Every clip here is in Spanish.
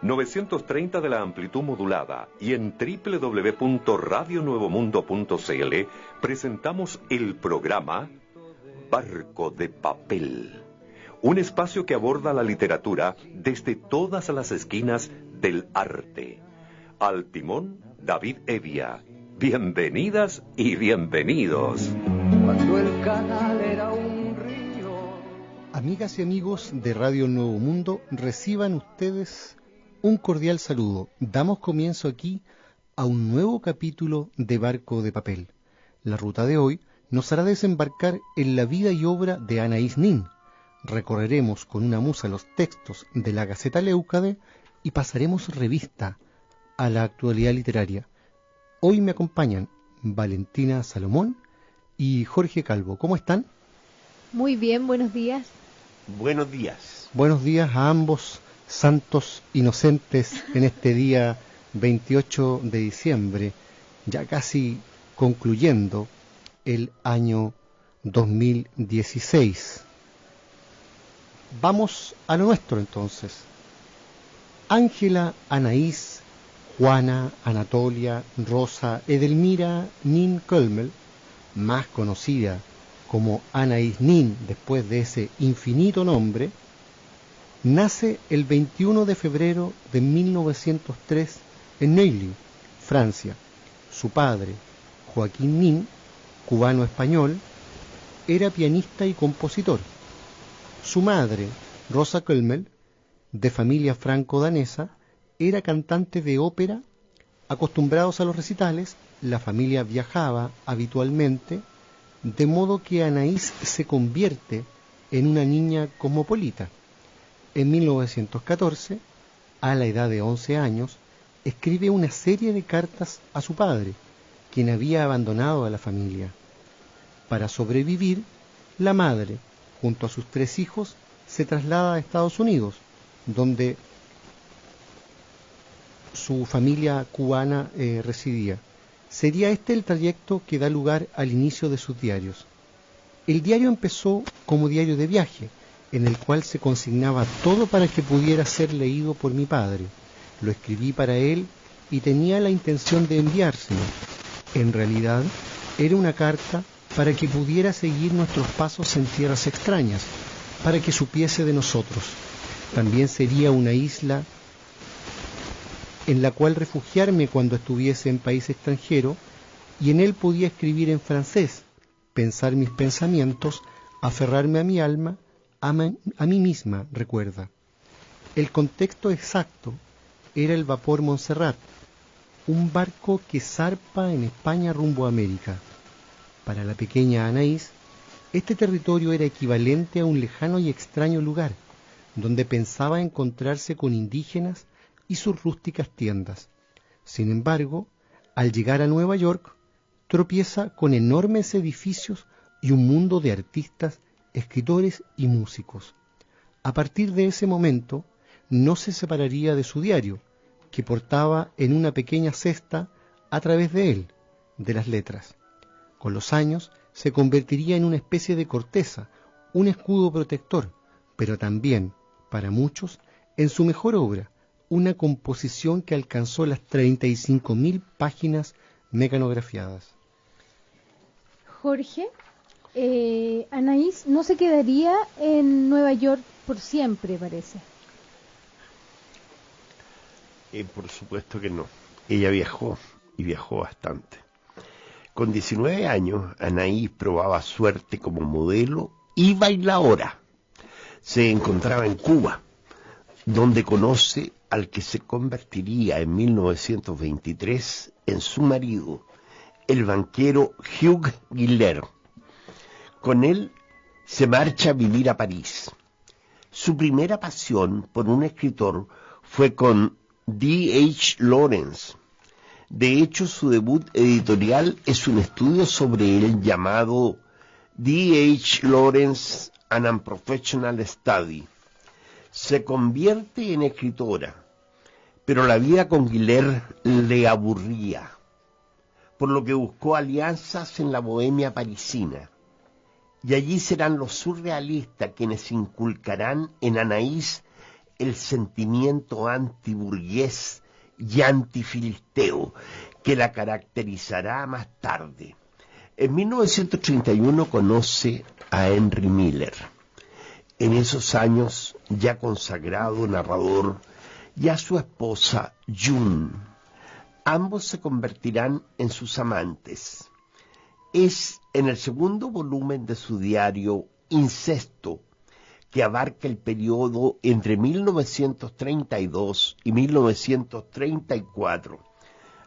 930 de la amplitud modulada y en www.radionuevomundo.cl presentamos el programa Barco de Papel, un espacio que aborda la literatura desde todas las esquinas del arte. Al timón, David Evia. Bienvenidas y bienvenidos. Cuando el canal era un río. Amigas y amigos de Radio Nuevo Mundo, reciban ustedes un cordial saludo. Damos comienzo aquí a un nuevo capítulo de Barco de Papel. La ruta de hoy nos hará desembarcar en la vida y obra de Anaïs Nin. Recorreremos con una musa los textos de la Gaceta Leucade y pasaremos revista a la actualidad literaria. Hoy me acompañan Valentina Salomón y Jorge Calvo. ¿Cómo están? Muy bien, buenos días. Buenos días. Buenos días a ambos santos inocentes en este día 28 de diciembre, ya casi concluyendo el año 2016. Vamos a lo nuestro entonces. Ángela, Anaïs, Juana, Anatolia, Rosa, Edelmira Nin Kölmel, más conocida como Anaïs Nin después de ese infinito nombre, nace el 21 de febrero de 1903 en Neuilly, Francia. Su padre, Joaquín Nin, cubano-español, era pianista y compositor. Su madre, Rosa Kölmel, de familia franco-danesa, era cantante de ópera. Acostumbrados a los recitales, la familia viajaba habitualmente, de modo que Anaïs se convierte en una niña cosmopolita. En 1914, a la edad de 11 años, escribe una serie de cartas a su padre, quien había abandonado a la familia. Para sobrevivir, la madre, junto a sus 3 hijos, se traslada a Estados Unidos, donde su familia cubana residía. Sería este el trayecto que da lugar al inicio de sus diarios. El diario empezó como diario de viaje, en el cual se consignaba todo para que pudiera ser leído por mi padre. Lo escribí para él y tenía la intención de enviárselo. En realidad, era una carta para que pudiera seguir nuestros pasos en tierras extrañas, para que supiese de nosotros. También sería una isla en la cual refugiarme cuando estuviese en país extranjero, y en él podía escribir en francés, pensar mis pensamientos, aferrarme a mi alma, a mí misma, recuerda. El contexto exacto era el vapor Montserrat, un barco que zarpa en España rumbo a América. Para la pequeña Anaïs, este territorio era equivalente a un lejano y extraño lugar, donde pensaba encontrarse con indígenas y sus rústicas tiendas. Sin embargo, al llegar a Nueva York, tropieza con enormes edificios y un mundo de artistas, escritores y músicos. A partir de ese momento, no se separaría de su diario, que portaba en una pequeña cesta a través de él, de las letras. Con los años, se convertiría en una especie de corteza, un escudo protector, pero también, para muchos, en su mejor obra, una composición que alcanzó las 35.000 páginas mecanografiadas. Jorge, Anaïs no se quedaría en Nueva York por siempre, parece. Por supuesto que no. Ella viajó, y viajó bastante. Con 19 años, Anaïs probaba suerte como modelo y bailaora. Se encontraba en Cuba, donde conoce al que se convertiría en 1923 en su marido, el banquero Hugh Guiller. Con él se marcha a vivir a París. Su primera pasión por un escritor fue con D.H. Lawrence. De hecho, su debut editorial es un estudio sobre él llamado D.H. Lawrence, an Unprofessional Study. Se convierte en escritora, pero la vida con Guiller le aburría, por lo que buscó alianzas en la bohemia parisina. Y allí serán los surrealistas quienes inculcarán en Anaïs el sentimiento antiburgués y antifilisteo que la caracterizará más tarde. En 1931 conoce a Henry Miller, en esos años ya consagrado narrador, y a su esposa June. Ambos se convertirán en sus amantes. Es en el segundo volumen de su diario Incesto, que abarca el periodo entre 1932 y 1934,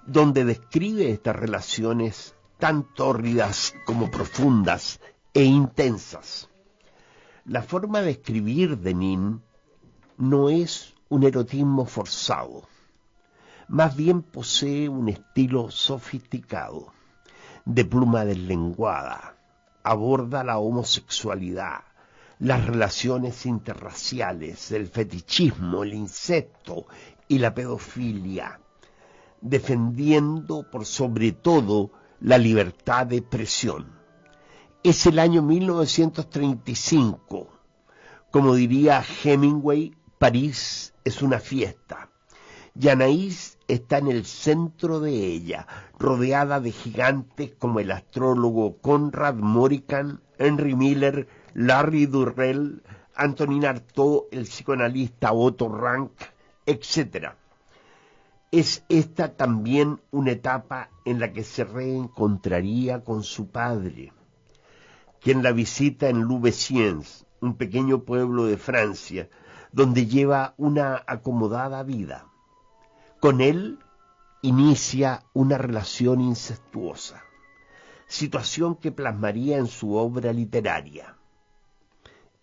donde describe estas relaciones tan tórridas como profundas e intensas. La forma de escribir de Nin no es un erotismo forzado, más bien posee un estilo sofisticado, de pluma deslenguada, aborda la homosexualidad, las relaciones interraciales, el fetichismo, el incesto y la pedofilia, defendiendo por sobre todo la libertad de expresión. Es el año 1935. Como diría Hemingway, París es una fiesta. Y Anaïs está en el centro de ella, rodeada de gigantes como el astrólogo Conrad Morrican, Henry Miller, Larry Durrell, Antonin Artaud, el psicoanalista Otto Rank, etc. Es esta también una etapa en la que se reencontraría con su padre, quien la visita en Louveciennes, un pequeño pueblo de Francia, donde lleva una acomodada vida. Con él inicia una relación incestuosa, situación que plasmaría en su obra literaria.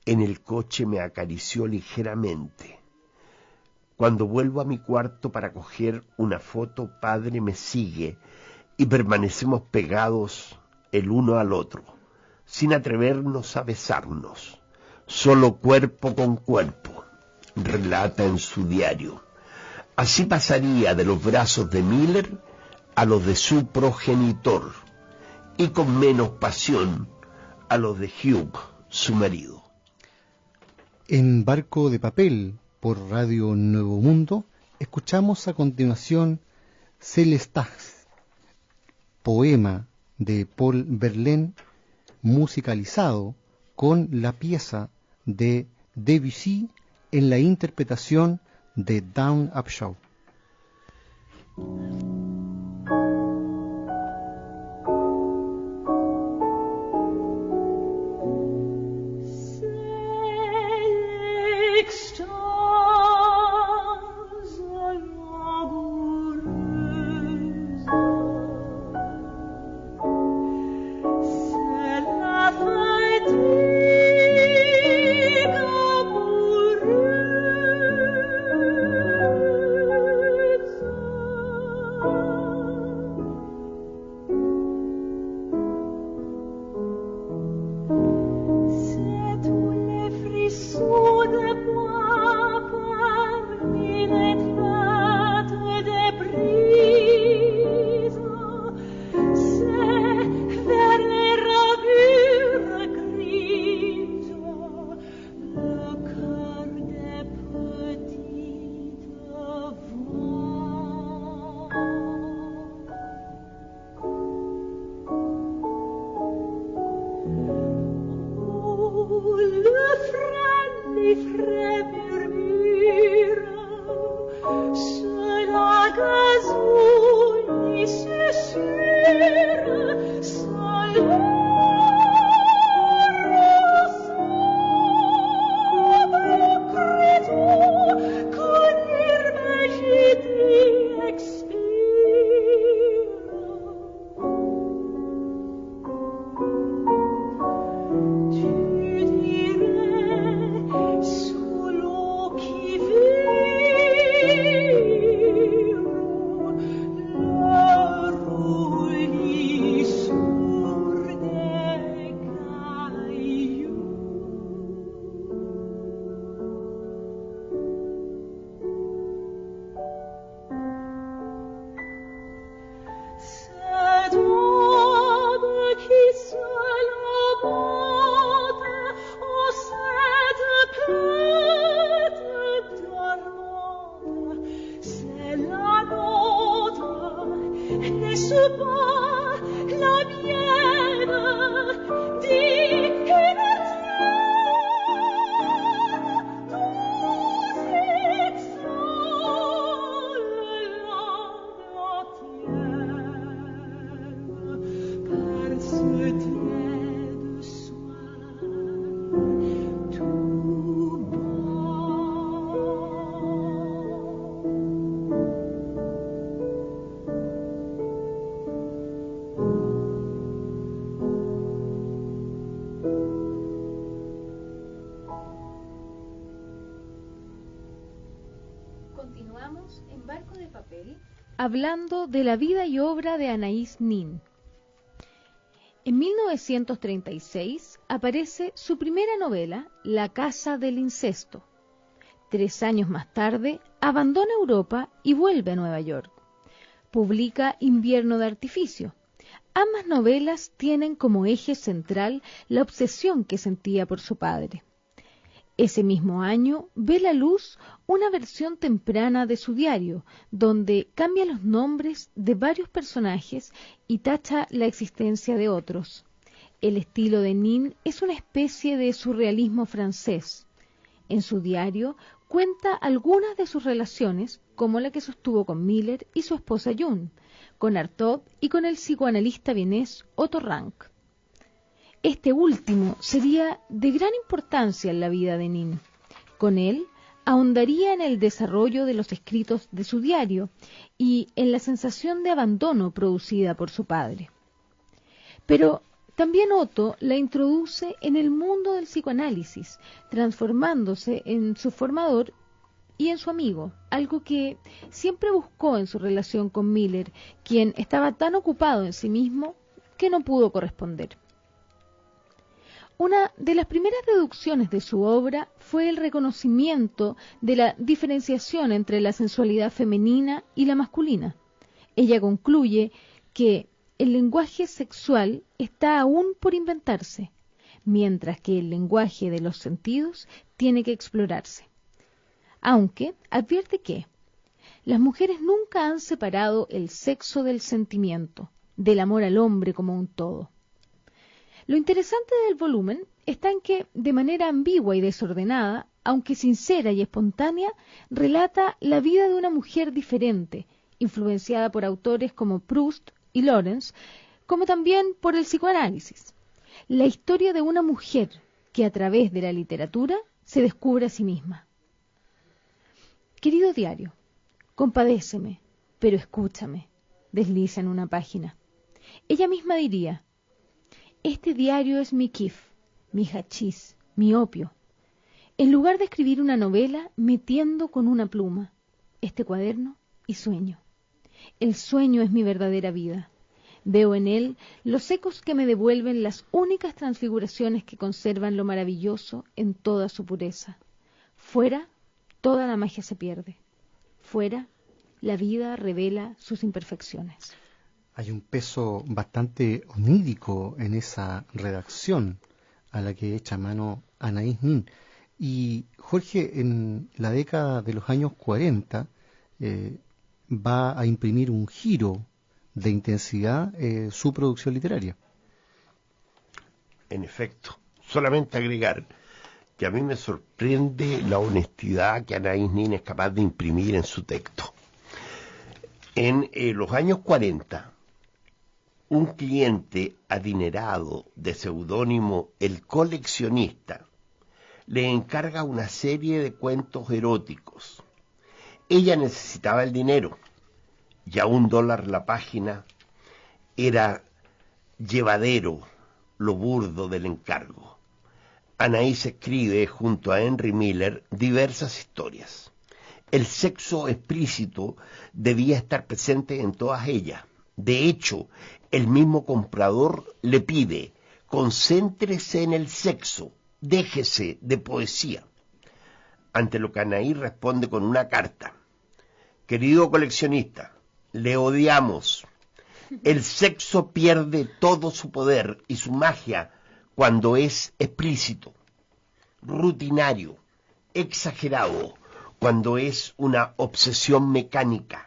En el coche me acarició ligeramente. Cuando vuelvo a mi cuarto para coger una foto, padre me sigue y permanecemos pegados el uno al otro, sin atrevernos a besarnos, solo cuerpo con cuerpo, relata en su diario. Así pasaría de los brazos de Miller a los de su progenitor, y con menos pasión a los de Hugh, su marido. En Barco de Papel, por Radio Nuevo Mundo, escuchamos a continuación Celestas, poema de Paul Verlaine, musicalizado con la pieza de Debussy en la interpretación de Dawn Upshaw. Amoureuse Continuamos en Barco de Papel hablando de la vida y obra de Anaïs Nin. En 1936 aparece su primera novela, La Casa del Incesto. 3 años más tarde abandona Europa y vuelve a Nueva York. Publica Invierno de Artificio. Ambas novelas tienen como eje central la obsesión que sentía por su padre. Ese mismo año ve la luz una versión temprana de su diario, donde cambia los nombres de varios personajes y tacha la existencia de otros. El estilo de Nin es una especie de surrealismo francés. En su diario cuenta algunas de sus relaciones, como la que sostuvo con Miller y su esposa June, con Artaud y con el psicoanalista vienés Otto Rank. Este último sería de gran importancia en la vida de Nin. Con él ahondaría en el desarrollo de los escritos de su diario y en la sensación de abandono producida por su padre. Pero también Otto la introduce en el mundo del psicoanálisis, transformándose en su formador y en su amigo, algo que siempre buscó en su relación con Miller, quien estaba tan ocupado en sí mismo que no pudo corresponder. Una de las primeras deducciones de su obra fue el reconocimiento de la diferenciación entre la sensualidad femenina y la masculina. Ella concluye que el lenguaje sexual está aún por inventarse, mientras que el lenguaje de los sentidos tiene que explorarse. Aunque advierte que las mujeres nunca han separado el sexo del sentimiento, del amor al hombre como un todo. Lo interesante del volumen está en que, de manera ambigua y desordenada, aunque sincera y espontánea, relata la vida de una mujer diferente, influenciada por autores como Proust y Lawrence, como también por el psicoanálisis. La historia de una mujer que a través de la literatura se descubre a sí misma. Querido diario, compadéceme, pero escúchame, desliza en una página. Ella misma diría: este diario es mi kif, mi hachís, mi opio. En lugar de escribir una novela, me tiendo con una pluma, este cuaderno, y sueño. El sueño es mi verdadera vida. Veo en él los ecos que me devuelven las únicas transfiguraciones que conservan lo maravilloso en toda su pureza. Fuera, toda la magia se pierde. Fuera, la vida revela sus imperfecciones. Hay un peso bastante onírico en esa redacción a la que echa mano Anaïs Nin. Y Jorge, en la década de los años 40, va a imprimir un giro de intensidad su producción literaria. En efecto, solamente agregar que a mí me sorprende la honestidad que Anaïs Nin es capaz de imprimir en su texto. En los años 40, un cliente adinerado de seudónimo El Coleccionista le encarga una serie de cuentos eróticos. Ella necesitaba el dinero, y a $1 la página era llevadero lo burdo del encargo. Anaïs escribe junto a Henry Miller diversas historias. El sexo explícito debía estar presente en todas ellas. De hecho, el mismo comprador le pide: concéntrese en el sexo, déjese de poesía. Ante lo que Anaïs responde con una carta: querido coleccionista, le odiamos. El sexo pierde todo su poder y su magia cuando es explícito, rutinario, exagerado, cuando es una obsesión mecánica.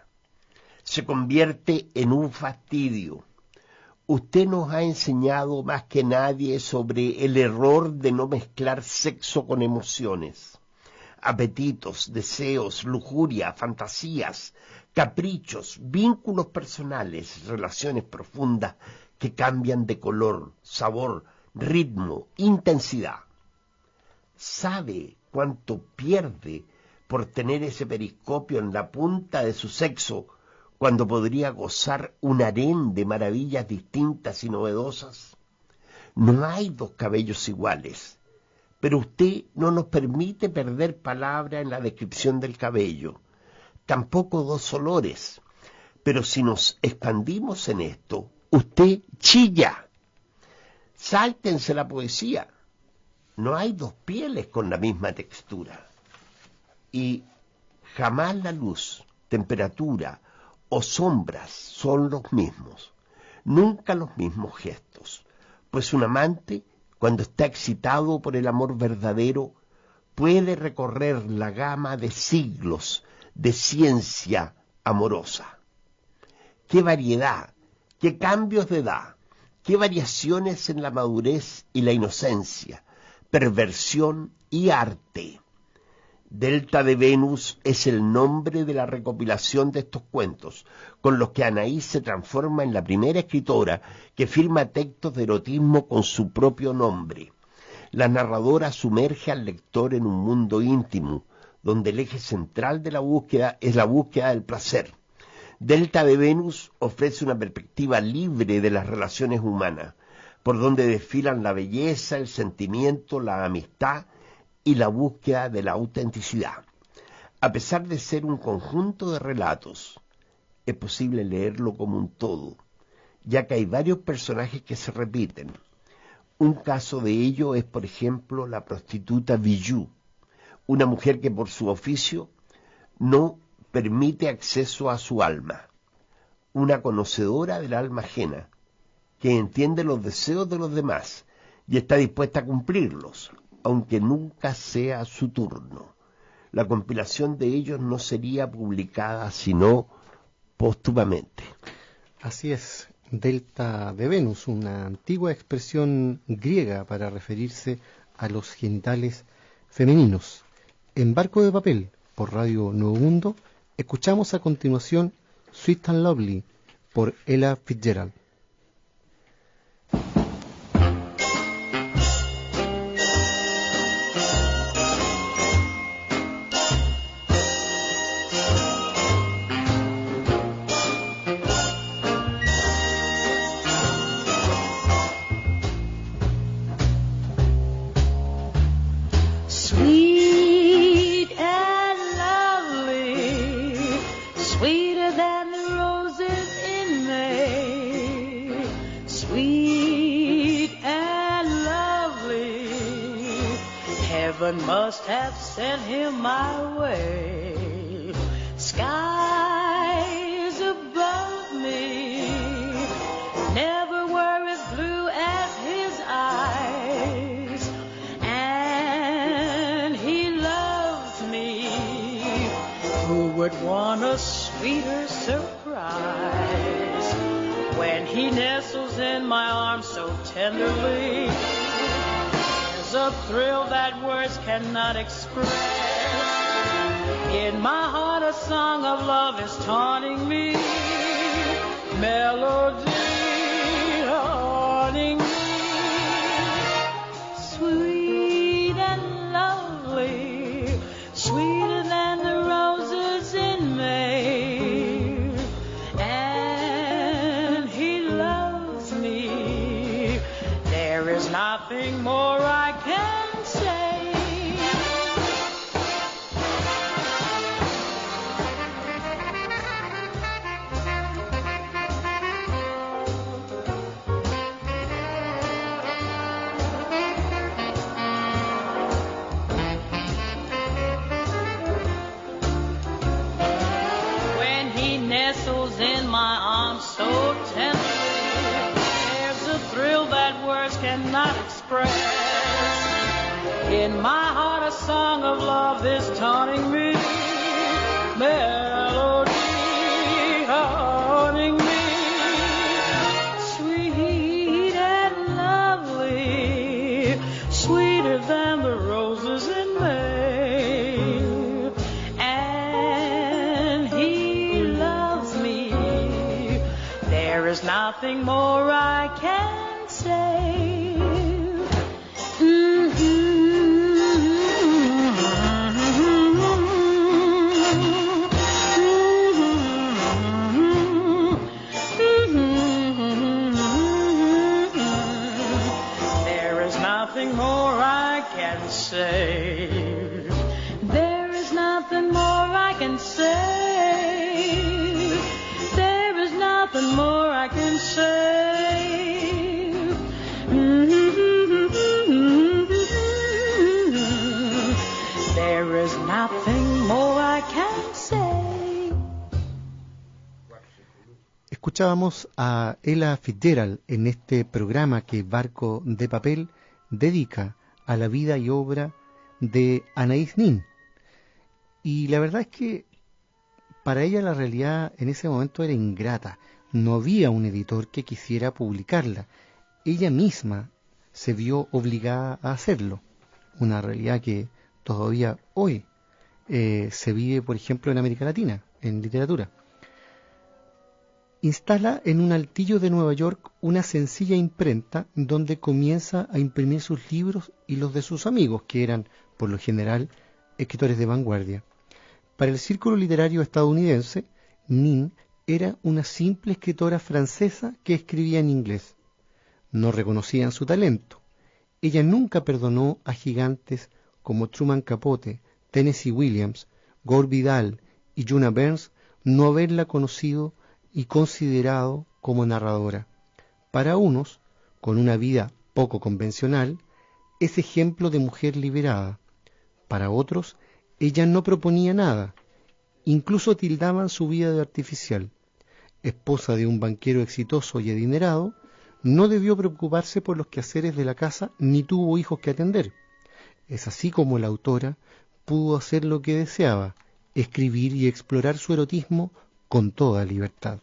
Se convierte en un fastidio. Usted nos ha enseñado más que nadie sobre el error de no mezclar sexo con emociones, apetitos, deseos, lujuria, fantasías, caprichos, vínculos personales, relaciones profundas que cambian de color, sabor, ritmo, intensidad. ¿Sabe cuánto pierde por tener ese periscopio en la punta de su sexo, cuando podría gozar un harén de maravillas distintas y novedosas? No hay dos cabellos iguales, pero usted no nos permite perder palabra en la descripción del cabello. tampoco dos olores. Pero si nos expandimos en esto, usted chilla. Sáltense la poesía. No hay dos pieles con la misma textura. Y jamás la luz, temperatura o sombras son los mismos. Nunca los mismos gestos. Pues un amante, cuando está excitado por el amor verdadero, puede recorrer la gama de siglos de ciencia amorosa. ¡Qué variedad! ¡Qué cambios de edad! ¡Qué variaciones en la madurez y la inocencia! Perversión y arte. Delta de Venus es el nombre de la recopilación de estos cuentos, con los que Anaís se transforma en la primera escritora que firma textos de erotismo con su propio nombre. La narradora sumerge al lector en un mundo íntimo, donde el eje central de la búsqueda es la búsqueda del placer. Delta de Venus ofrece una perspectiva libre de las relaciones humanas, por donde desfilan la belleza, el sentimiento, la amistad y la búsqueda de la autenticidad. A pesar de ser un conjunto de relatos, es posible leerlo como un todo, ya que hay varios personajes que se repiten. Un caso de ello es, por ejemplo, la prostituta Bijou, una mujer que por su oficio no permite acceso a su alma, una conocedora del alma ajena, que entiende los deseos de los demás y está dispuesta a cumplirlos, aunque nunca sea su turno. La compilación de ellos no sería publicada sino póstumamente. Así es, Delta de Venus, una antigua expresión griega para referirse a los genitales femeninos. En Barco de Papel, por Radio Nuevo Mundo, escuchamos a continuación Sweet and Lovely por Ella Fitzgerald. Must have sent him my way. Skies above me never were as blue as his eyes, and he loves me. Who would want a sweeter surprise when he nestles in my arms so tenderly? A thrill that words cannot express. In my heart a song of love is taunting me. Melody haunting me. Sweet and lovely, sweeter than the roses in May. And he loves me. There is nothing more I can say. When he nestles in my arms so tenderly, there's a thrill that words cannot express. In my heart a song of love is taunting me. Melody haunting me. Sweet and lovely, sweeter than the roses in May. And he loves me. There is nothing more I can say. Say, there is nothing more I can say. Escuchábamos a Ella Fitzgerald en este programa que Barco de Papel dedica a la vida y obra de Anaïs Nin. Y la verdad es que para ella la realidad en ese momento era ingrata. No había un editor que quisiera publicarla. Ella misma se vio obligada a hacerlo. Una realidad que todavía hoy se vive, por ejemplo, en América Latina, en literatura. Instala en un altillo de Nueva York una sencilla imprenta donde comienza a imprimir sus libros y los de sus amigos, que eran, por lo general, escritores de vanguardia. Para el círculo literario estadounidense, Nin era una simple escritora francesa que escribía en inglés. No reconocían su talento. Ella nunca perdonó a gigantes como Truman Capote, Tennessee Williams, Gore Vidal y Juna Barnes no haberla conocido y considerado como narradora. Para unos, con una vida poco convencional, es ejemplo de mujer liberada. Para otros, ella no proponía nada. Incluso tildaban su vida de artificial. Esposa de un banquero exitoso y adinerado, no debió preocuparse por los quehaceres de la casa ni tuvo hijos que atender. Es así como la autora pudo hacer lo que deseaba, escribir y explorar su erotismo con toda libertad.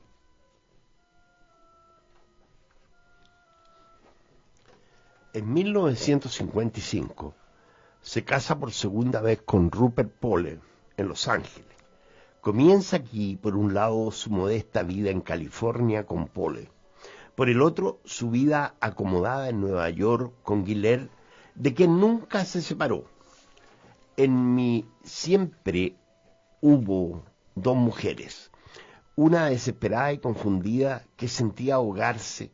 En 1955 se casa por segunda vez con Rupert Pohle en Los Ángeles. Comienza aquí, por un lado, su modesta vida en California con Pohle. Por el otro, su vida acomodada en Nueva York con Guillert, de quien nunca se separó. En mí siempre hubo dos mujeres, una desesperada y confundida que sentía ahogarse,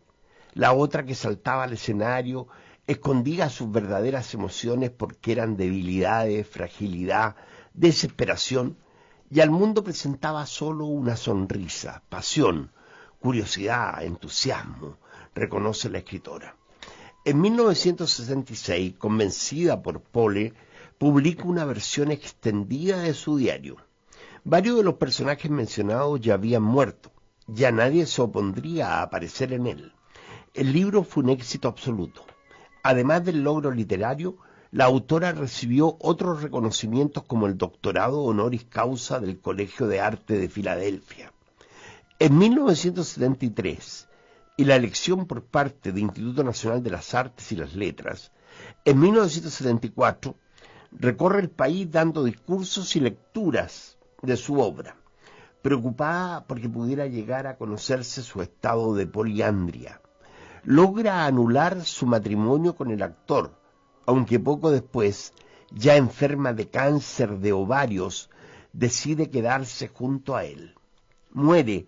la otra que saltaba al escenario, escondía sus verdaderas emociones porque eran debilidades, fragilidad, desesperación, y al mundo presentaba solo una sonrisa, pasión, curiosidad, entusiasmo, reconoce la escritora. En 1966, convencida por Pohle, publica una versión extendida de su diario. Varios de los personajes mencionados ya habían muerto, ya nadie se opondría a aparecer en él. El libro fue un éxito absoluto. Además del logro literario, la autora recibió otros reconocimientos como el doctorado honoris causa del Colegio de Arte de Filadelfia. En 1973, y la elección por parte del Instituto Nacional de las Artes y las Letras, en 1974, recorre el país dando discursos y lecturas de su obra, preocupada porque pudiera llegar a conocerse su estado de poliandria. Logra anular su matrimonio con el actor, aunque poco después, ya enferma de cáncer de ovarios, decide quedarse junto a él. Muere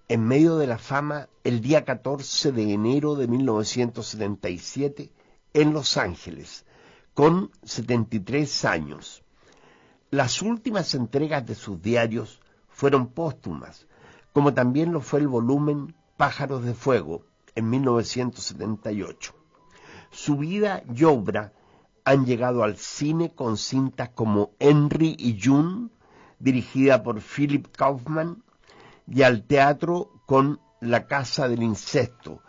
en medio de la fama el día 14 de enero de 1977 en Los Ángeles, con 73 años. Las últimas entregas de sus diarios fueron póstumas, como también lo fue el volumen Pájaros de Fuego, en 1978. Su vida y obra han llegado al cine con cintas como Henry y June, dirigida por Philip Kaufman, y al teatro con La Casa del Incesto,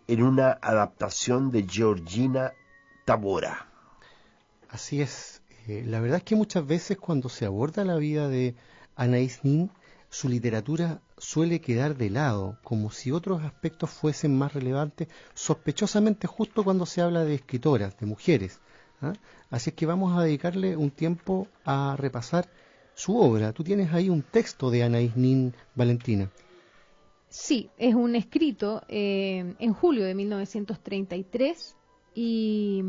en una adaptación de Georgina Tabora. Así es. La verdad es que muchas veces cuando se aborda la vida de Anaïs Nin, su literatura suele quedar de lado, como si otros aspectos fuesen más relevantes, sospechosamente justo cuando se habla de escritoras, de mujeres. Así es que vamos a dedicarle un tiempo a repasar su obra. Tú tienes ahí un texto de Anaïs Nin, Valentina. Sí, es un escrito en julio de 1933 y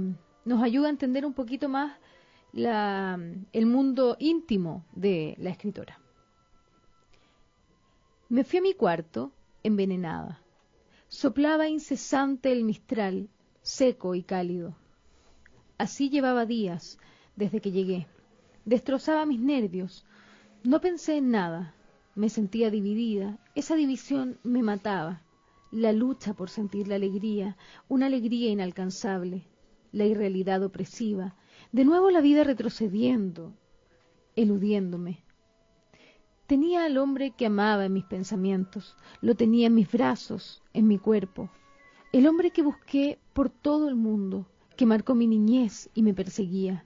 nos ayuda a entender un poquito más el mundo íntimo de la escritora. Me fui a mi cuarto envenenada. Soplaba incesante el mistral, seco y cálido. Así llevaba días desde que llegué. Destrozaba mis nervios. No pensé en nada. Me sentía dividida. Esa división me mataba. La lucha por sentir la alegría, una alegría inalcanzable. La irrealidad opresiva. De nuevo la vida retrocediendo, eludiéndome. Tenía al hombre que amaba en mis pensamientos, lo tenía en mis brazos, en mi cuerpo. El hombre que busqué por todo el mundo, que marcó mi niñez y me perseguía.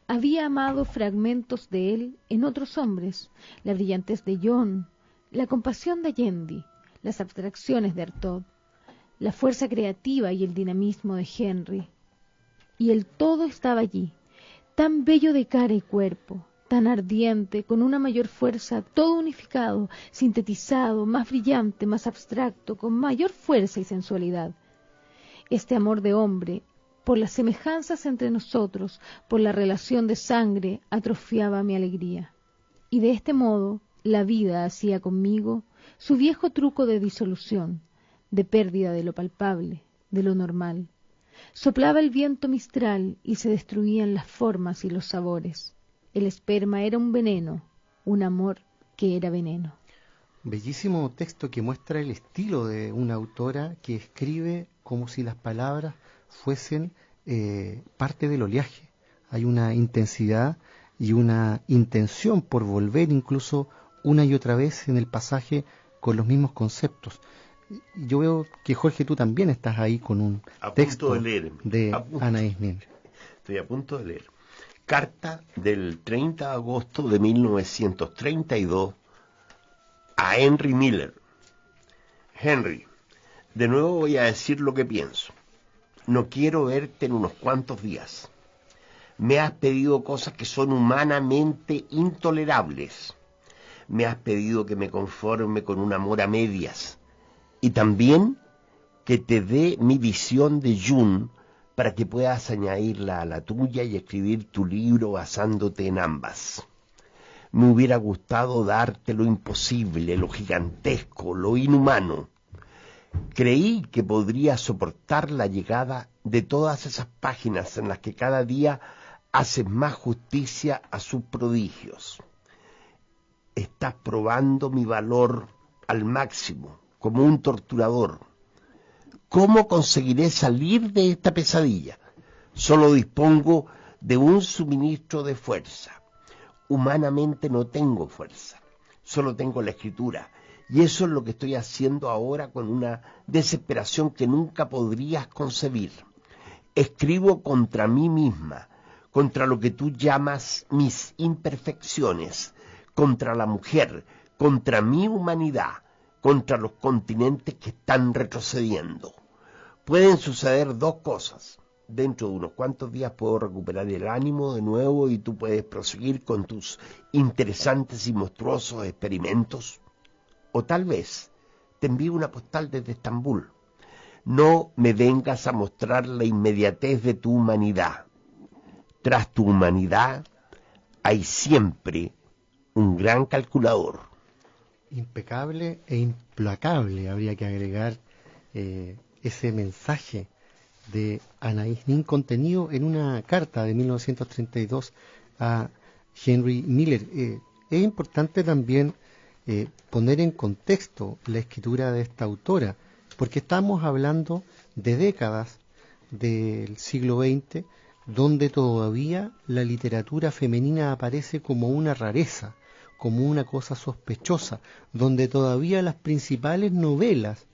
Había amado fragmentos de él en otros hombres, la brillantez de John, la compasión de Allende, las abstracciones de Artaud, la fuerza creativa y el dinamismo de Henry. Y el todo estaba allí, tan bello de cara y cuerpo, tan ardiente, con una mayor fuerza, todo unificado, sintetizado, más brillante, más abstracto, con mayor fuerza y sensualidad. Este amor de hombre, por las semejanzas entre nosotros, por la relación de sangre, atrofiaba mi alegría. Y de este modo, la vida hacía conmigo su viejo truco de disolución, de pérdida de lo palpable, de lo normal. Soplaba el viento mistral y se destruían las formas y los sabores. El esperma era un veneno, un amor que era veneno. Bellísimo texto que muestra el estilo de una autora que escribe como si las palabras fuesen parte del oleaje. Hay una intensidad y una intención por volver incluso una y otra vez en el pasaje con los mismos conceptos. Yo veo que, Jorge, tú también estás ahí con un texto de Anaïs Nin. Estoy a punto de leer. Carta del 30 de agosto de 1932 a Henry Miller. Henry, de nuevo voy a decir lo que pienso. No quiero verte en unos cuantos días. Me has pedido cosas que son humanamente intolerables. Me has pedido que me conforme con un amor a medias. Y también que te dé mi visión de June para que puedas añadirla a la tuya y escribir tu libro basándote en ambas. Me hubiera gustado darte lo imposible, lo gigantesco, lo inhumano. Creí que podría soportar la llegada de todas esas páginas en las que cada día haces más justicia a sus prodigios. Estás probando mi valor al máximo, como un torturador. ¿Cómo conseguiré salir de esta pesadilla? Solo dispongo de un suministro de fuerza. Humanamente no tengo fuerza, solo tengo la escritura. Y eso es lo que estoy haciendo ahora con una desesperación que nunca podrías concebir. Escribo contra mí misma, contra lo que tú llamas mis imperfecciones, contra la mujer, contra mi humanidad, contra los continentes que están retrocediendo. Pueden suceder dos cosas. Dentro de unos cuantos días puedo recuperar el ánimo de nuevo y tú puedes proseguir con tus interesantes y monstruosos experimentos. O tal vez te envío una postal desde Estambul. No me vengas a mostrar la inmediatez de tu humanidad. Tras tu humanidad hay siempre un gran calculador. Impecable e implacable, habría que agregar ese mensaje de Anaïs Nin contenido en una carta de 1932 a Henry Miller. Es importante también poner en contexto la escritura de esta autora, porque estamos hablando de décadas del siglo XX donde todavía la literatura femenina aparece como una rareza, como una cosa sospechosa, donde todavía las principales novelas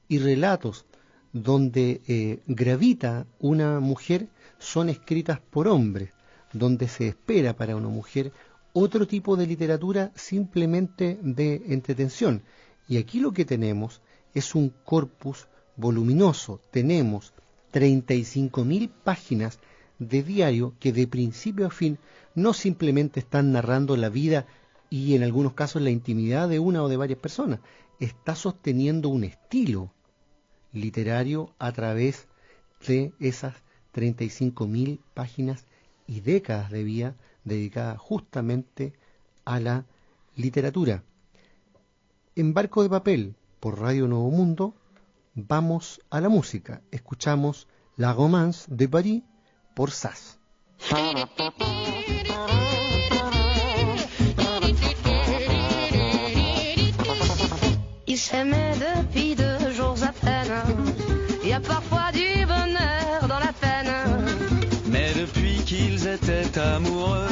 y relatos donde gravita una mujer son escritas por hombres, donde se espera para una mujer otro tipo de literatura simplemente de entretención. Y aquí lo que tenemos es un corpus voluminoso. Tenemos 35.000 páginas de diario que de principio a fin no simplemente están narrando la vida y en algunos casos la intimidad de una o de varias personas, está sosteniendo un estilo literario a través de esas 35.000 páginas y décadas de vida dedicadas justamente a la literatura. En Barco de Papel, por Radio Nuevo Mundo, vamos a la música. Escuchamos La Romance de Paris por Sass. Ils s'aimaient depuis 2 jours à peine. Il y a parfois du bonheur dans la peine. Mais depuis qu'ils étaient amoureux,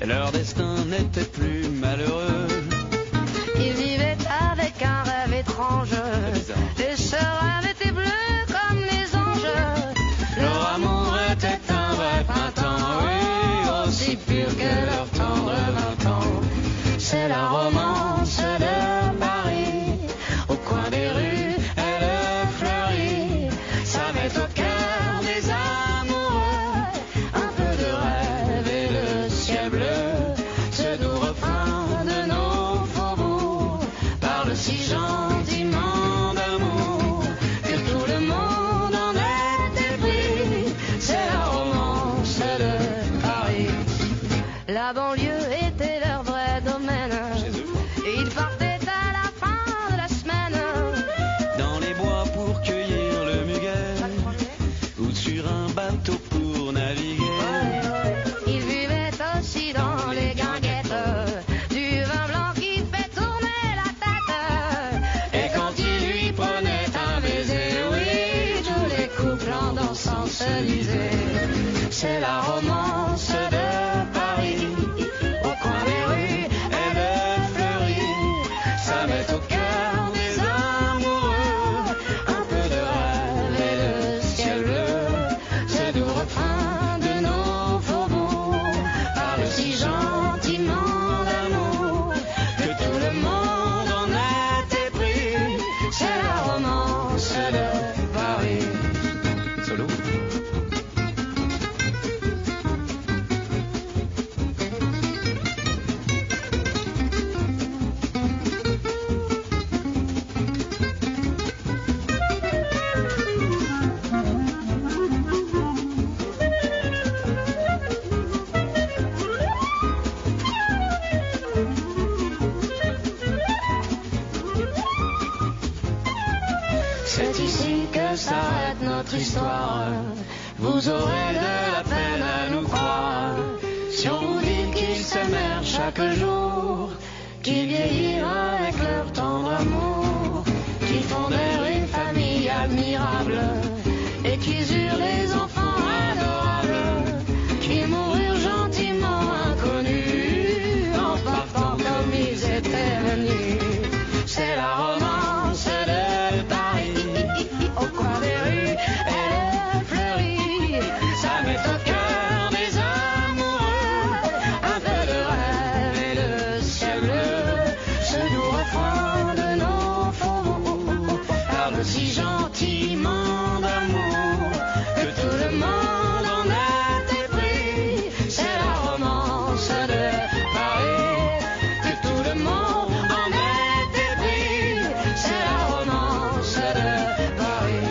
leur destin n'était plus malheureux. bateau pour naviguer. Il buvait aussi dans les guinguettes du vin blanc qui fait tourner la tête. Et quand il lui prenait un baiser, oui, tous les couples en dansant se disaient, c'est la romance de Paris. Au coin des rues, elle fleurit, ça met au cœur des amoureux un peu de rêve et le ciel bleu. Ce doux refrain de nos faubourgs parle si gentiment d'amour que tout le monde en est épris. C'est la romance de Paris. Solo. C'est ici que s'arrête notre histoire. Vous aurez de la peine à nous croire si on vous dit qu'ils s'aimèrent chaque jour, qu'ils vieillirent avec leur tendre amour, qu'ils fondèrent une famille admirable et qu'ils eurent les enfants adorables, qu'ils moururent gentiment inconnus en partant comme ils étaient venus. C'est la romance de Paris. Au coin des rues, elle fleurit, ça met au cœur des amoureux un peu de rêve et le ciel bleu. Ce doux refrain de nos faubourgs parle si gentiment d'amour que tout le monde en est épris. C'est la romance de Paris, que tout le monde en est épris. C'est la romance de Paris.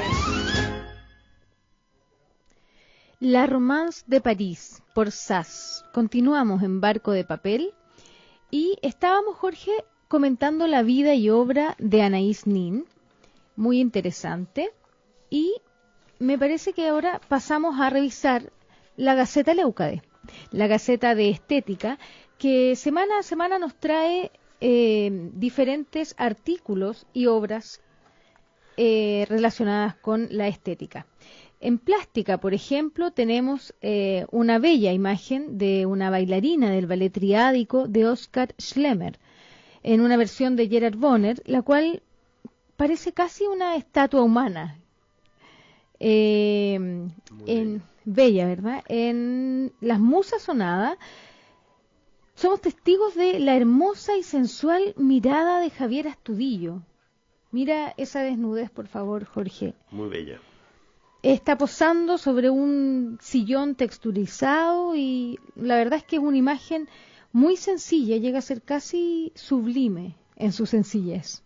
La Romance de París, por Sass. Continuamos en Barco de Papel y estábamos, Jorge, comentando la vida y obra de Anaïs Nin, muy interesante, y me parece que ahora pasamos a revisar la Gaceta Leucade, la Gaceta de Estética, que semana a semana nos trae diferentes artículos y obras relacionadas con la estética. En plástica, por ejemplo, tenemos una bella imagen de una bailarina del ballet triádico de Oskar Schlemmer, en una versión de Gerard Bonner, la cual parece casi una estatua humana. Bella, ¿verdad? En Las Musas Sonadas somos testigos de la hermosa y sensual mirada de Javier Astudillo. Mira esa desnudez, por favor, Jorge. Muy bella. Está posando sobre un sillón texturizado y la verdad es que es una imagen muy sencilla, llega a ser casi sublime en su sencillez.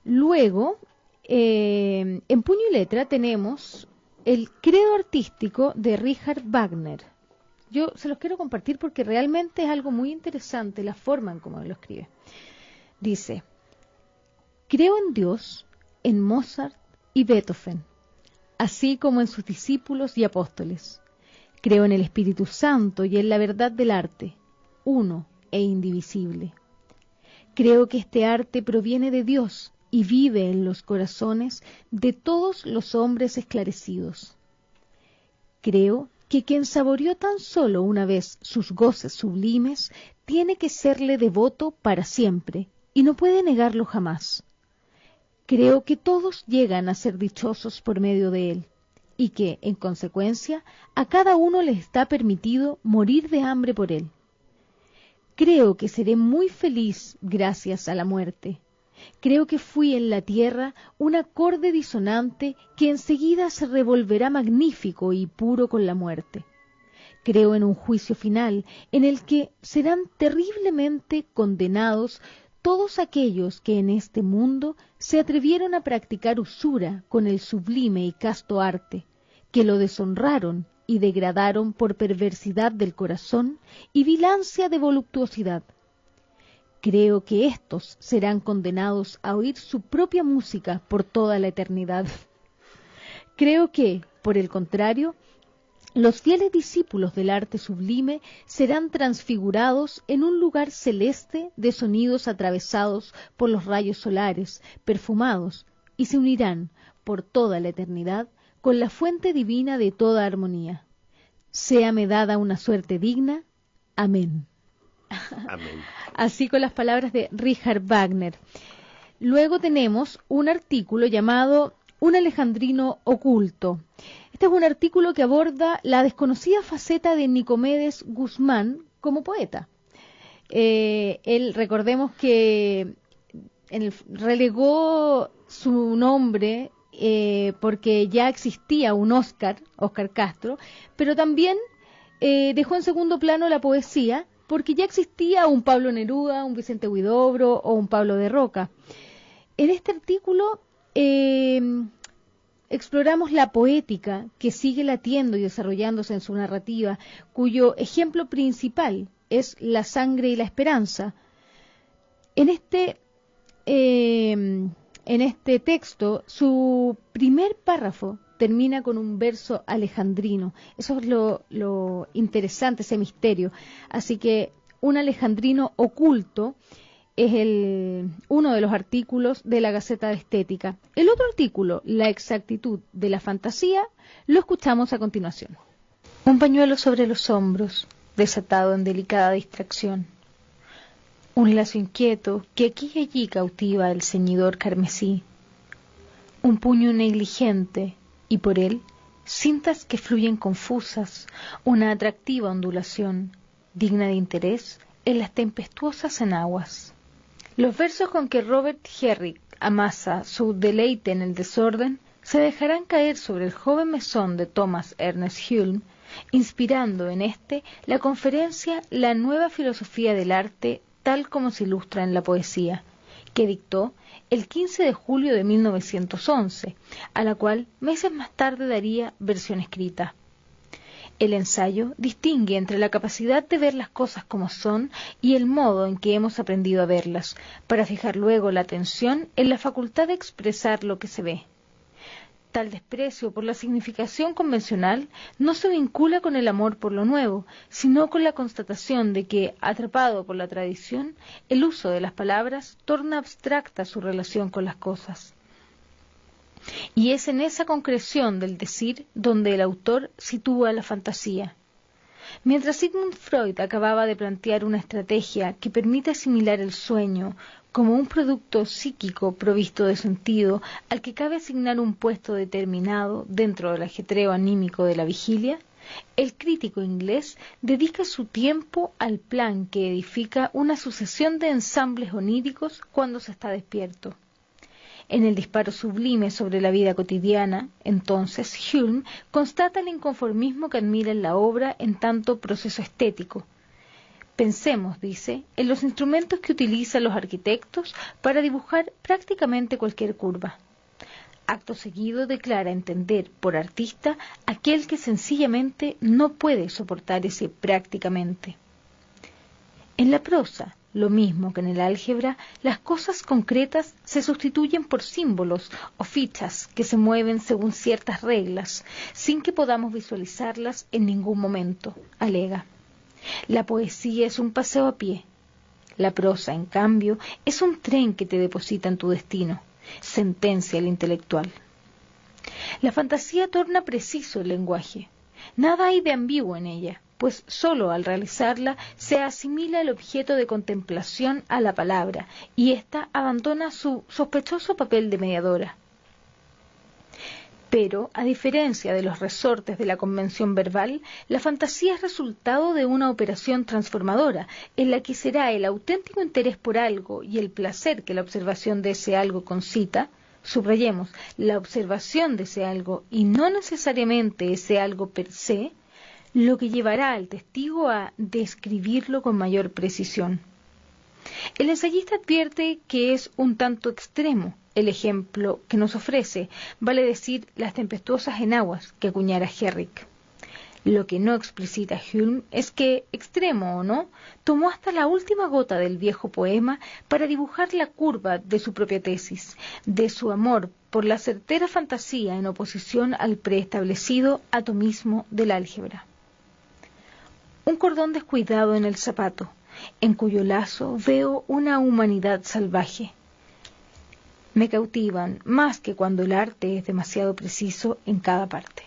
Luego, en puño y letra tenemos el credo artístico de Richard Wagner. Yo se los quiero compartir porque realmente es algo muy interesante la forma en cómo lo escribe. Dice: creo en Dios, en Mozart y Beethoven, así como en sus discípulos y apóstoles. Creo en el Espíritu Santo y en la verdad del arte, uno e indivisible. Creo que este arte proviene de Dios y vive en los corazones de todos los hombres esclarecidos. Creo que quien saboreó tan solo una vez sus goces sublimes tiene que serle devoto para siempre y no puede negarlo jamás. Creo que todos llegan a ser dichosos por medio de él y que, en consecuencia, a cada uno le está permitido morir de hambre por él. Creo que seré muy feliz gracias a la muerte. Creo que fui en la tierra un acorde disonante que enseguida se revolverá magnífico y puro con la muerte. Creo en un juicio final en el que serán terriblemente condenados todos aquellos que en este mundo se atrevieron a practicar usura con el sublime y casto arte, que lo deshonraron y degradaron por perversidad del corazón y vilancia de voluptuosidad. Creo que éstos serán condenados a oír su propia música por toda la eternidad. Creo que, Por el contrario, los fieles discípulos del arte sublime serán transfigurados en un lugar celeste de sonidos atravesados por los rayos solares, perfumados, y se unirán por toda la eternidad con la fuente divina de toda armonía. Séame dada una suerte digna. Amén. Amén. Así con las palabras de Richard Wagner. Luego tenemos un artículo llamado Un alejandrino oculto. Este es un artículo que aborda la desconocida faceta de Nicomedes Guzmán como poeta. Él, recordemos que relegó su nombre porque ya existía un Óscar Castro, pero también dejó en segundo plano la poesía porque ya existía un Pablo Neruda, un Vicente Huidobro o un Pablo de Roca. En este artículo exploramos la poética que sigue latiendo y desarrollándose en su narrativa, cuyo ejemplo principal es La sangre y la esperanza. En este texto, su primer párrafo termina con un verso alejandrino. Eso es lo interesante, ese misterio. Así que un alejandrino oculto es uno de los artículos de la Gaceta de Estética. El otro artículo, La exactitud de la fantasía, lo escuchamos a continuación. Un pañuelo sobre los hombros, desatado en delicada distracción. Un lazo inquieto que aquí y allí cautiva el ceñidor carmesí. Un puño negligente y por él cintas que fluyen confusas, una atractiva ondulación, digna de interés en las tempestuosas enaguas. Los versos con que Robert Herrick amasa su deleite en el desorden se dejarán caer sobre el joven mesón de Thomas Ernest Hulme, inspirando en la conferencia La nueva filosofía del arte tal como se ilustra en la poesía, que dictó el 15 de julio de 1911, a la cual meses más tarde daría versión escrita. El ensayo distingue entre la capacidad de ver las cosas como son y el modo en que hemos aprendido a verlas, para fijar luego la atención en la facultad de expresar lo que se ve. Tal desprecio por la significación convencional no se vincula con el amor por lo nuevo, sino con la constatación de que, atrapado por la tradición, el uso de las palabras torna abstracta su relación con las cosas. Y es en esa concreción del decir donde el autor sitúa la fantasía. Mientras Sigmund Freud acababa de plantear una estrategia que permite asimilar el sueño como un producto psíquico provisto de sentido al que cabe asignar un puesto determinado dentro del ajetreo anímico de la vigilia, el crítico inglés dedica su tiempo al plan que edifica una sucesión de ensambles oníricos cuando se está despierto. En el disparo sublime sobre la vida cotidiana, entonces, Hulme constata el inconformismo que admira en la obra en tanto proceso estético. Pensemos, dice, en los instrumentos que utilizan los arquitectos para dibujar prácticamente cualquier curva. Acto seguido declara entender por artista aquel que sencillamente no puede soportar ese prácticamente. En la prosa, lo mismo que en el álgebra, las cosas concretas se sustituyen por símbolos o fichas que se mueven según ciertas reglas, sin que podamos visualizarlas en ningún momento, alega. La poesía es un paseo a pie. La prosa, en cambio, es un tren que te deposita en tu destino, sentencia el intelectual. La fantasía torna preciso el lenguaje. Nada hay de ambiguo en ella, pues sólo al realizarla se asimila el objeto de contemplación a la palabra, y ésta abandona su sospechoso papel de mediadora. Pero, a diferencia de los resortes de la convención verbal, la fantasía es resultado de una operación transformadora, en la que será el auténtico interés por algo y el placer que la observación de ese algo concita, subrayemos, la observación de ese algo y no necesariamente ese algo per se, lo que llevará al testigo a describirlo con mayor precisión. El ensayista advierte que es un tanto extremo el ejemplo que nos ofrece, vale decir, las tempestuosas enaguas que acuñara Herrick. Lo que no explicita Hulme es que, extremo o no, tomó hasta la última gota del viejo poema para dibujar la curva de su propia tesis, de su amor por la certera fantasía en oposición al preestablecido atomismo del álgebra. Un cordón descuidado en el zapato, en cuyo lazo veo una humanidad salvaje. Me cautivan más que cuando el arte es demasiado preciso en cada parte.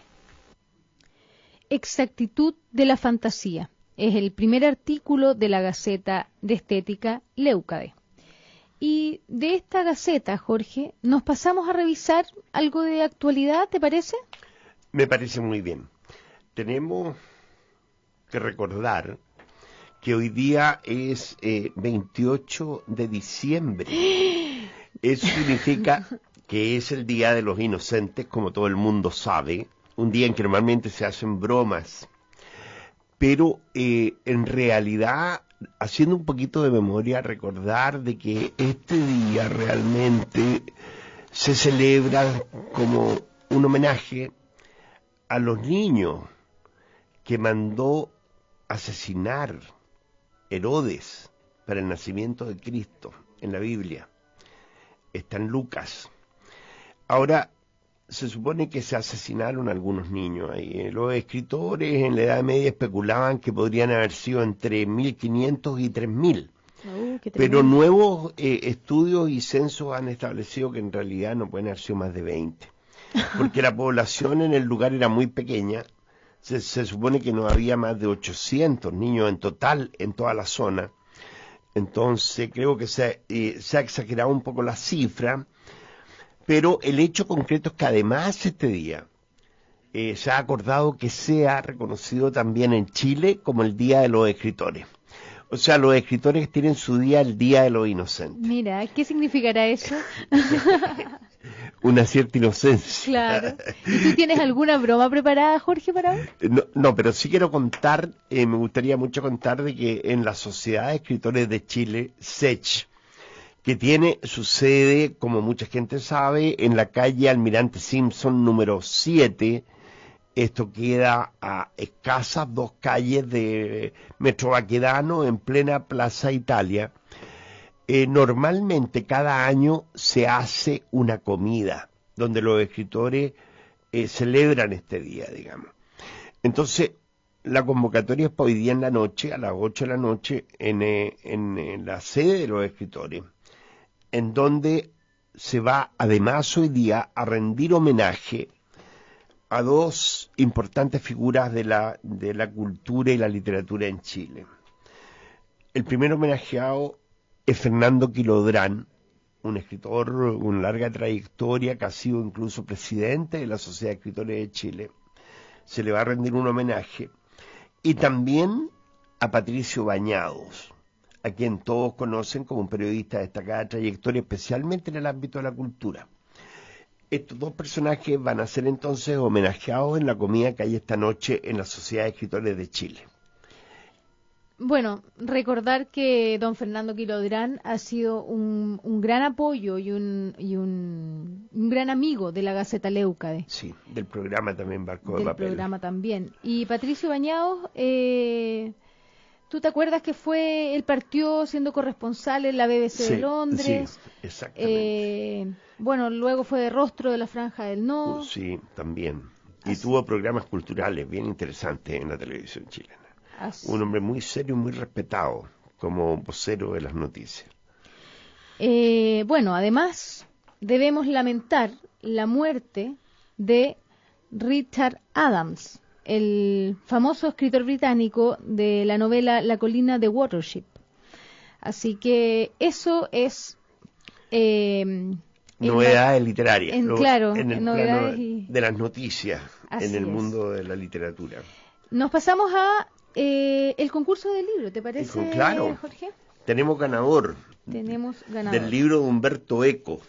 Exactitud de la fantasía es el primer artículo de la Gaceta de Estética Leucade. Y de esta Gaceta, Jorge, nos pasamos a revisar algo de actualidad, ¿te parece? Me parece muy bien. Tenemos que recordar que hoy día es 28 de diciembre. Eso significa que es el Día de los Inocentes, como todo el mundo sabe, un día en que normalmente se hacen bromas, pero en realidad, haciendo un poquito de memoria, recordar de que este día realmente se celebra como un homenaje a los niños que mandó asesinar Herodes para el nacimiento de Cristo en la Biblia. Está en Lucas. Ahora, se supone que se asesinaron algunos niños ahí. Los escritores en la Edad Media especulaban que podrían haber sido entre 1500 y 3000. Pero nuevos estudios y censos han establecido que en realidad no pueden haber sido más de 20. Porque la población en el lugar era muy pequeña. Se supone que no había más de 800 niños en total en toda la zona. Entonces creo que se ha exagerado un poco la cifra. Pero el hecho concreto es que además este día se ha acordado que sea reconocido también en Chile como el Día de los Escritores. O sea, los escritores tienen su día, el Día de los Inocentes. Mira, ¿qué significará eso? Una cierta inocencia. Claro. ¿Y tú tienes alguna broma preparada, Jorge, para hoy? No, pero sí quiero contar, me gustaría mucho contar de que en la Sociedad de Escritores de Chile, SECH, que tiene su sede, como mucha gente sabe, en la calle Almirante Simpson número 7. Esto queda a escasas 2 calles de Metro Baquedano, en plena Plaza Italia. Normalmente cada año se hace una comida donde los escritores celebran este día, digamos. Entonces, la convocatoria es para hoy día en la noche, a las 8 de la noche, en la sede de los escritores, en donde se va además hoy día a rendir homenaje a 2 importantes figuras de la cultura y la literatura en Chile. El primer homenajeado es Fernando Quilodrán, un escritor con larga trayectoria que ha sido incluso presidente de la Sociedad de Escritores de Chile. Se le va a rendir un homenaje. Y también a Patricio Bañados, a quien todos conocen como un periodista de destacada trayectoria, especialmente en el ámbito de la cultura. Estos 2 personajes van a ser entonces homenajeados en la comida que hay esta noche en la Sociedad de Escritores de Chile. Bueno, recordar que don Fernando Quilodrán ha sido un gran apoyo y un gran amigo de la Gaceta Leucade. Sí, del programa también Barco de Papel. Del programa también. Y Patricio Bañados, ¿tú te acuerdas que él partió siendo corresponsal en la BBC de Londres? Sí, exactamente. Bueno, luego fue de rostro de la Franja del No. Sí, también. Y tuvo programas culturales bien interesantes en la televisión chilena. Un hombre muy serio y muy respetado como vocero de las noticias. Bueno, además debemos lamentar la muerte de Richard Adams, el famoso escritor británico de la novela La colina de Watership. Así que eso es novedades literarias, claro, en el novedades plano de las noticias en el mundo de la literatura. Nos pasamos a el concurso del libro, ¿te parece, claro, Jorge? Tenemos ganador del libro de Humberto Eco.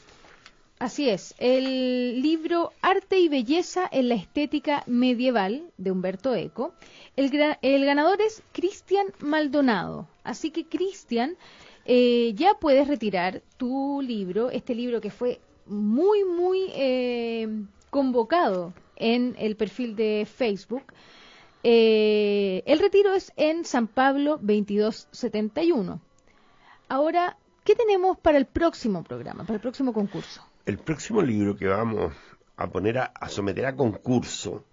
Así es, el libro Arte y Belleza en la Estética Medieval de Humberto Eco. El ganador es Cristian Maldonado. Así que, Cristian, ya puedes retirar tu libro, este libro que fue muy convocado en el perfil de Facebook. El retiro es en San Pablo 2271. Ahora, ¿qué tenemos para el próximo programa, para el próximo concurso? El próximo libro que vamos a poner a someter a concurso,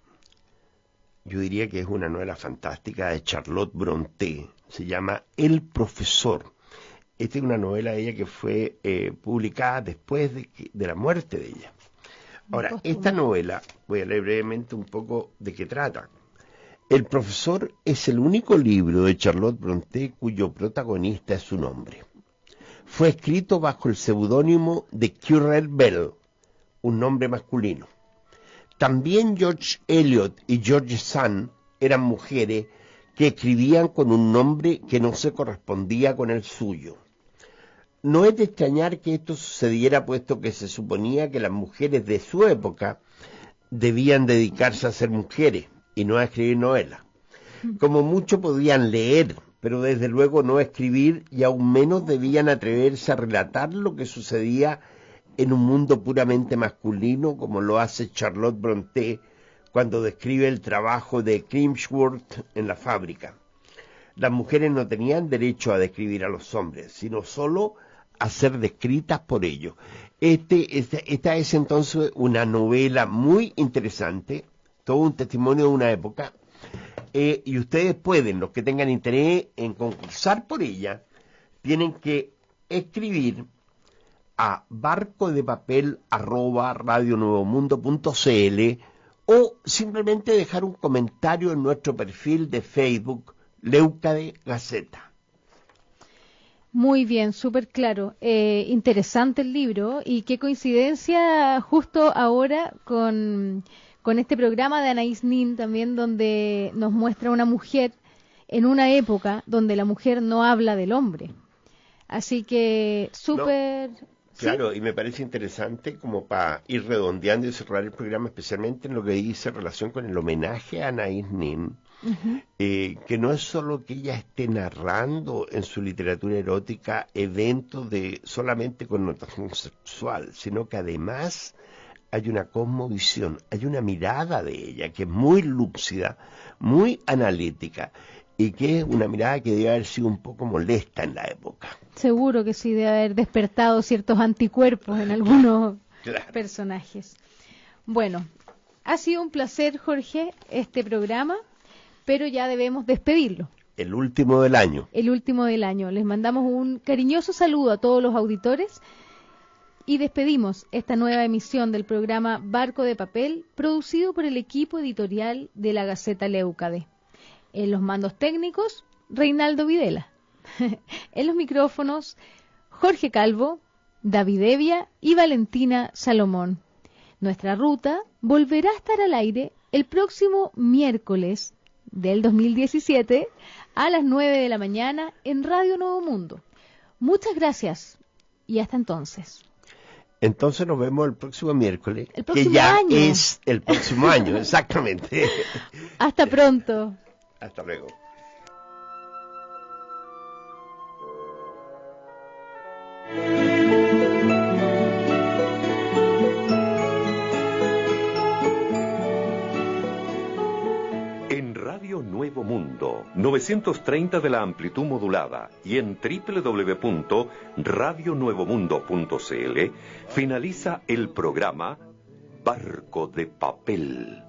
yo diría que es una novela fantástica de Charlotte Brontë, se llama El Profesor. Esta es una novela de ella que fue publicada después de la muerte de ella. Ahora, esta novela, voy a leer brevemente un poco de qué trata. El Profesor es el único libro de Charlotte Brontë cuyo protagonista es un hombre. Fue escrito bajo el seudónimo de Currer Bell, un nombre masculino. También George Eliot y George Sand eran mujeres que escribían con un nombre que no se correspondía con el suyo. No es de extrañar que esto sucediera, puesto que se suponía que las mujeres de su época debían dedicarse a ser mujeres y no a escribir novelas. Como mucho podían leer, pero desde luego no escribir, y aún menos debían atreverse a relatar lo que sucedía en un mundo puramente masculino, como lo hace Charlotte Brontë cuando describe el trabajo de Crimsworth en la fábrica. Las mujeres no tenían derecho a describir a los hombres, sino solo a ser descritas por ellos. Esta es entonces una novela muy interesante, todo un testimonio de una época, y ustedes pueden, los que tengan interés en concursar por ella, tienen que escribir a barcodepapel@radionuevomundo.cl o simplemente dejar un comentario en nuestro perfil de Facebook Leucade Gaceta. Muy bien, súper claro. Interesante el libro, y qué coincidencia justo ahora con este programa de Anaïs Nin también, donde nos muestra una mujer en una época donde la mujer no habla del hombre. Así que súper... No, claro, ¿sí? Y me parece interesante como para ir redondeando y cerrar el programa, especialmente en lo que dice en relación con el homenaje a Anaïs Nin, que no es solo que ella esté narrando en su literatura erótica eventos de solamente connotación sexual, sino que además hay una cosmovisión, hay una mirada de ella que es muy lúcida, muy analítica, y que es una mirada que debe haber sido un poco molesta en la época. Seguro que sí, debe haber despertado ciertos anticuerpos en algunos personajes. Bueno, ha sido un placer, Jorge, este programa, pero ya debemos despedirlo. El último del año. El último del año. Les mandamos un cariñoso saludo a todos los auditores y despedimos esta nueva emisión del programa Barco de Papel, producido por el equipo editorial de la Gaceta Leucade. En los mandos técnicos, Reinaldo Videla. En los micrófonos, Jorge Calvo, David Evia y Valentina Salomón. Nuestra ruta volverá a estar al aire el próximo miércoles del 2017 a las 9 de la mañana en Radio Nuevo Mundo. Muchas gracias y hasta entonces. Entonces nos vemos el próximo miércoles, el próximo que ya año. Es el próximo año, exactamente. Hasta pronto. Hasta luego. En Radio Nuevo Mundo, 930 de la amplitud modulada y en www.radionuevomundo.cl finaliza el programa Barco de Papel,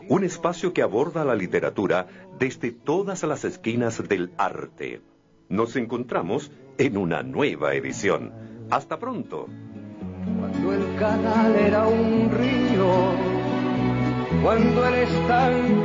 un espacio que aborda la literatura desde todas las esquinas del arte. Nos encontramos en una nueva edición. Hasta pronto. Cuando el canal era un río, cuando el estanque